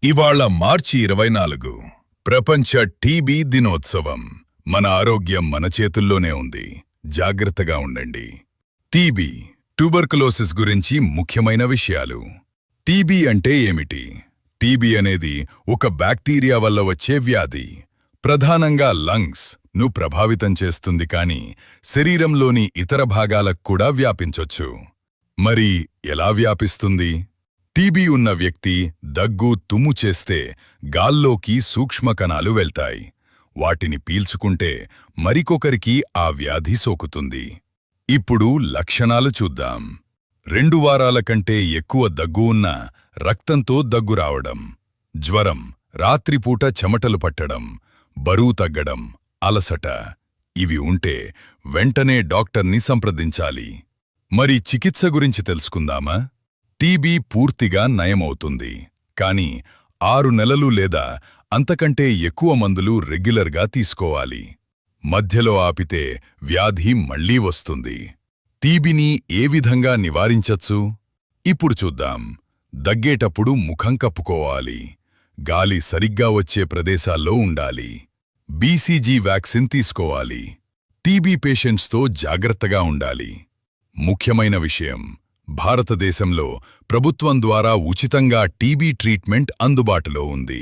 ఇవాళ మార్చి 24 ప్రపంచ టీబీ దినోత్సవం. మన ఆరోగ్యం మన చేతుల్లోనే ఉంది. జాగ్రత్తగా ఉండండి. టీబీ, ట్యూబర్కులోసిస్ గురించి ముఖ్యమైన విషయాలు. టీబీ అంటే ఏమిటి? టీబీ అనేది ఒక బ్యాక్టీరియా వల్ల వచ్చే వ్యాధి. ప్రధానంగా లంగ్స్ ను ప్రభావితం చేస్తుంది, కానీ శరీరంలోని ఇతర భాగాలకు కూడా వ్యాపించొచ్చు. మరి ఎలా వ్యాపిస్తుంది? టీబీ ఉన్న వ్యక్తి దగ్గు, తుమ్ము చేస్తే గాల్లోకి సూక్ష్మకణాలు వెళ్తాయి. వాటిని పీల్చుకుంటే మరికొకరికి ఆ వ్యాధి సోకుతుంది. ఇప్పుడు లక్షణాలు చూద్దాం. 2 వారాల కంటే ఎక్కువ దగ్గు ఉన్నా, రక్తంతో దగ్గు రావడం, జ్వరం, రాత్రిపూట చెమటలు పట్టడం, బరువు తగ్గడం, అలసట ఇవి ఉంటే వెంటనే డాక్టర్ని సంప్రదించాలి. మరి చికిత్స గురించి తెలుసుకుందామా? టీబీ పూర్తిగా నయమవుతుంది, కానీ 6 నెలలు లేదా అంతకంటే ఎక్కువ మందులు రెగ్యులర్గా తీసుకోవాలి. మధ్యలో ఆపితే వ్యాధి మళ్లీ వస్తుంది. టీబీని ఏ విధంగా నివారించచ్చు? ఇప్పుడు చూద్దాం. దగ్గేటప్పుడు ముఖం కప్పుకోవాలి. గాలి సరిగ్గా వచ్చే ప్రదేశాల్లో ఉండాలి. బీసీజీ వ్యాక్సిన్ తీసుకోవాలి. టీబీ పేషెంట్స్తో జాగ్రత్తగా ఉండాలి. ముఖ్యమైన విషయం, భారతదేశంలో ప్రభుత్వం ద్వారా ఉచితంగా టీబీ ట్రీట్మెంట్ అందుబాటులో ఉంది.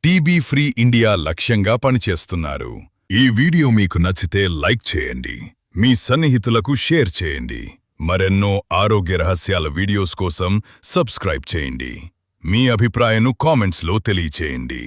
టీబీ ఫ్రీ ఇండియా లక్ష్యంగా పనిచేస్తున్నారు. ఈ వీడియో మీకు నచ్చితే లైక్ చేయండి. మీ సన్నిహితులకు షేర్ చేయండి. మరెన్నో ఆరోగ్య రహస్యాల వీడియోస్ కోసం సబ్స్క్రైబ్ చేయండి. మీ అభిప్రాయాన్ని కామెంట్స్లో తెలియచేయండి.